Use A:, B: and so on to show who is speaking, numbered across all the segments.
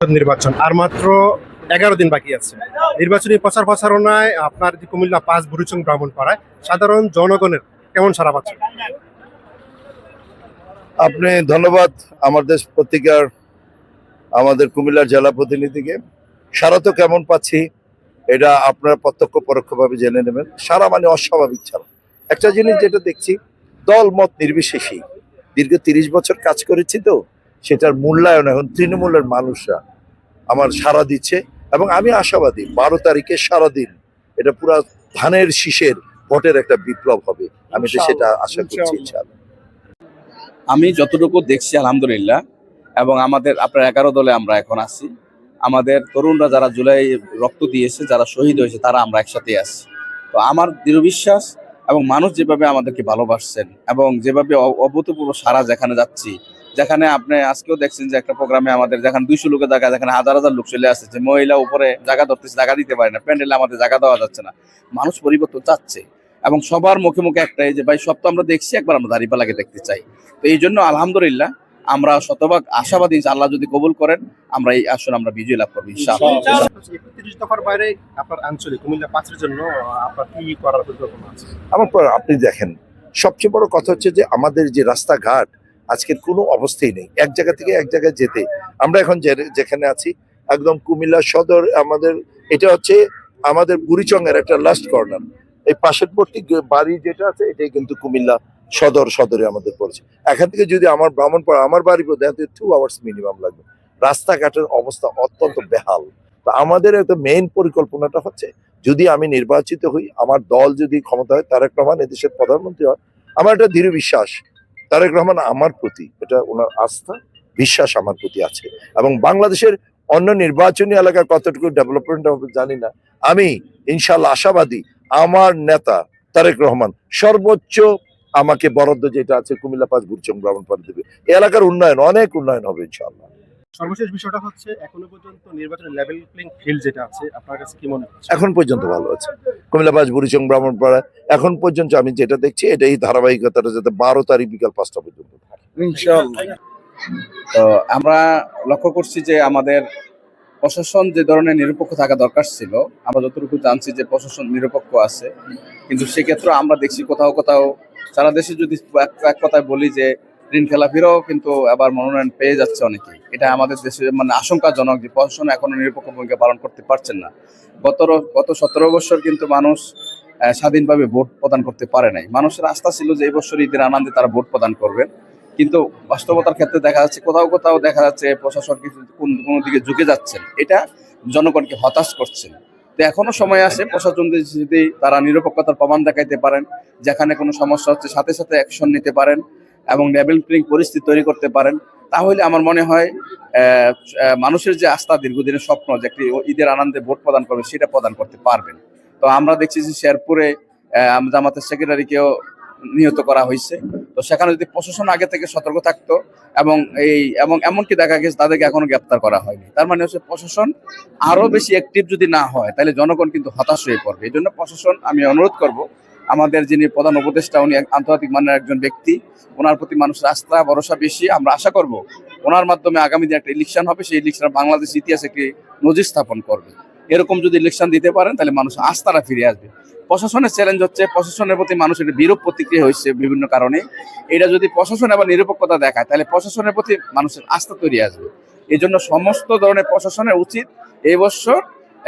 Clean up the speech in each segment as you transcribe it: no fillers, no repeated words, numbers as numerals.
A: নির্বাচন আর মাত্র 11 দিন বাকি আছে। নির্বাচনী প্রচার প্রচারণায় আপনার যে কুমিল্লা ৫ বুড়িচং ব্রাহ্মণপাড়ায় সাধারণ জনগণের কেমন সাড়া পাচ্ছে?
B: আপনি ধন্যবাদ আমার দেশ পত্রিকার আমাদের কুমিল্লার জেলা প্রতিনিধিকে। সারা তো কেমন পাচ্ছি এটা আপনারা প্রত্যক্ষ পরোক্ষভাবে জেনে নেবেন। সারা মানে অস্বাভাবিক ছাড়া। একটা জিনিস যেটা দেখছি, দল মত নির্বিশেষেই দীর্ঘ ৩০ বছর কাজ করেছি তো, সেটার মূল্যায়ন এখন তৃণমূলের মানুষরা আমার সাড়া দিচ্ছে এবং আমি আশাবাদী ১২ তারিখে সারাদিন এটা পুরা ধানের শীষের ভোটের একটা বিপ্লব হবে। আমি তো সেটা আশা করছি ইনশাআল্লাহ।
C: আমি যতটুকু দেখছি আলহামদুলিল্লাহ, এবং আমাদের আপনার 11 দলে আমরা এখন আছি। আমাদের তরুণরা যারা জুলাই রক্ত দিয়েছে, যারা শহীদ হয়েছে, তারা আমরা একসাথে আছি। তো আমার দৃঢ় বিশ্বাস, এবং মানুষ যেভাবে আমাদেরকে ভালোবাসছেন এবং যেভাবে অভূতপূর্ব সারা যেখানে যাচ্ছি, যেখানে আপনি আজকেও দেখছেন যে একটা প্রোগ্রামে আমাদের যেখানে 200 লোকের জায়গা, যেখানে হাজার হাজার লোক চলে আসছে, মহিলা উপরে জায়গা ধরতেছে, জায়গা দিতে পারে না, প্যান্ডেলে আমাদের জায়গা দেওয়া যাচ্ছে না। মানুষ পরিবর্তন চাচ্ছে এবং সবার মুখে মুখে একটাই যে ভাই সব তো আমরা দেখছি, একবার আমরা দাঁড়িপাল্লাকে দেখতে চাই। তো এই জন্য আলহামদুলিল্লাহ আমরা শতভাগ আশাবাদী যে আল্লাহ যদি কবুল করেন আমরা এই আসন আমরা বিজয় লাভ করবো ইনশাআল্লাহ।
A: ৩১ দফার বাইরে আপনার আঞ্চলিক কুমিল্লা ৫-এর জন্য আপনার কি করার পরিকল্পনা আছে?
B: আমার পর আপনি দেখেন, সবচেয়ে বড় কথা হচ্ছে যে আমাদের যে রাস্তাঘাট আজকের কোনো অবস্থাই নেই। এক জায়গা থেকে এক জায়গায় যেতে, আমরা এখন যেখানে আছি একদম কুমিল্লা সদর, আমাদের এটা হচ্ছে আমাদের বুড়িচংয়ের একটা লাস্ট কর্নার। এই পাশেরবর্তী বাড়ি যেটা আছে এটাই কিন্তু কুমিল্লা সদরে আমাদের পড়েছে। এখান থেকে যদি আমার ব্রাহ্মণপাড়া আমার বাড়ি পর্যন্ত 2 আওয়ার্স মিনিমাম লাগবে। রাস্তাঘাটের অবস্থা অত্যন্ত বেহাল। তো আমাদের একটা মেইন পরিকল্পনাটা হচ্ছে, যদি আমি নির্বাচিত হই, আমার দল যদি ক্ষমতা হয়, তারেক রহমান এদেশের প্রধানমন্ত্রী হয়, আমার একটা দৃঢ় বিশ্বাস তারেক রহমান আমার প্রতি, এটা ওনার আস্থা বিশ্বাস আমার প্রতি আছে। এবং বাংলাদেশের অন্য নির্বাচনী এলাকায় কতটুকু ডেভেলপমেন্ট হবে জানি না, আমি ইনশাল্লাহ আশাবাদী আমার নেতা তারেক রহমান সর্বোচ্চ আমাকে বরাদ্দ যেটা আছে কুমিল্লা ৫ বুড়িচং ব্রাহ্মণপাড়া দেবে। এই এলাকার উন্নয়ন, অনেক উন্নয়ন হবে ইনশাআল্লাহ।
A: সর্বশেষ বিষয়টা হচ্ছে এখনো পর্যন্ত নির্বাচনের লেভেল প্লেইং ফিল্ড যেটা আছে আপনার কাছে কি মনে হচ্ছে?
B: এখন পর্যন্ত ভালো আছে কুমিল্লা ৫ বুড়িচং ব্রাহ্মণপাড়া। এখন পর্যন্ত আমি যেটা দেখছি এটা এই ধারাবাহিকতাটা যাতে ১২ তারিখ বিকাল ৫টা পর্যন্ত থাকে
C: ইনশাআল্লাহ। তো আমরা লক্ষ্য করছি যে আমাদের প্রশাসন যে ধরনের নিরপেক্ষ থাকা দরকার ছিল, আমরা যতটুকু জানছি যে প্রশাসন নিরপেক্ষ আছে, কিন্তু সেক্ষেত্রে আমরা দেখছি কোথাও কোথাও সারা দেশে যদি এক কথায় বলি যে ঋণ খেলাপিরাও কিন্তু আবার মনোনয়ন পেয়ে যাচ্ছে অনেকেই। এটা আমাদের দেশে মানে আশঙ্কাজনক যে প্রশাসন এখনো নিরপেক্ষ ভূমিকা পালন করতে পারছেন না। গত 17 বছর কিন্তু মানুষ স্বাধীনভাবে ভোট প্রদান করতে পারে নাই। মানুষের আস্থা ছিল যে এই বছর ঈদের আনন্দে তারা ভোট প্রদান করবেন, কিন্তু বাস্তবতার ক্ষেত্রে দেখা যাচ্ছে কোথাও দেখা যাচ্ছে প্রশাসন কিছু কোনো দিকে ঝুঁকে যাচ্ছেন, এটা জনগণকে হতাশ করছে। তো এখনো সময় আছে, প্রশাসন যদি তারা নিরপেক্ষতার প্রমাণ দেখাইতে পারেন, যেখানে কোনো সমস্যা হচ্ছে সাথে সাথে অ্যাকশন নিতে পারেন এবং লেভেল প্লেইং পরিস্থিতি তৈরি করতে পারেন, তাহলে আমার মনে হয় মানুষের যে আস্থা, দীর্ঘদিনের স্বপ্ন যে একটি ঈদের আনন্দে ভোট প্রদান করবে, সেটা প্রদান করতে পারবেন। তো আমরা দেখছি যে শেরপুরে জামাতের সেক্রেটারিকেও নিহত করা হয়েছে। তো সেখানে যদি প্রশাসন আগে থেকে সতর্ক থাকতো এবং এমনকি দেখা গেছে তাদেরকে এখনো গ্রেপ্তার করা হয়নি, তার মানে হচ্ছে প্রশাসন আরো বেশি অ্যাক্টিভ যদি না হয় তাহলে জনগণ কিন্তু হতাশ হয়ে পড়বে। এই জন্য প্রশাসন, আমি অনুরোধ করব, আমাদের যিনি প্রধান উপদেষ্টা, উনি আন্তর্জাতিক মানের একজন ব্যক্তি, ওনার প্রতি মানুষের আস্থা ভরসা বেশি। আমরা আশা করব ওনার মাধ্যমে আগামী দিনে একটা ইলেকশন হবে, সেই ইলেকশন বাংলাদেশ ইতিহাসে একটি নজির স্থাপন করবে। এরকম যদি ইলেকশন দিতে পারেন তাহলে মানুষ আস্থাটা ফিরে আসবে। প্রশাসনের চ্যালেঞ্জ হচ্ছে প্রশাসনের প্রতি মানুষের বিরূপ প্রতিক্রিয়া হয়েছে বিভিন্ন কারণে। এটা যদি প্রশাসন আবার নিরপেক্ষতা দেখায় তাহলে প্রশাসনের প্রতি মানুষের আস্থা তৈরি আসবে। এই জন্য সমস্ত ধরনের প্রশাসনের উচিত এই বছর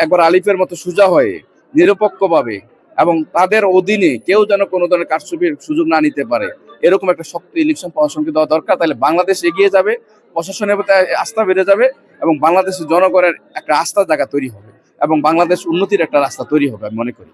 C: একবার আলিফের মতো সোজা হয়ে নিরপেক্ষভাবে এবং তাদের অধীনে কেউ যেন কোনো ধরনের কারচুপির সুযোগ না নিতে পারে, এরকম একটা শক্ত ইলেকশন প্রশাসনকে দেওয়া দরকার। তাহলে বাংলাদেশ এগিয়ে যাবে, প্রশাসনের প্রতি আস্থা বেড়ে যাবে এবং বাংলাদেশের জনগণের একটা আস্থার জায়গা তৈরি হবে এবং বাংলাদেশ উন্নতির একটা রাস্তা তৈরি হবে আমি মনে করি।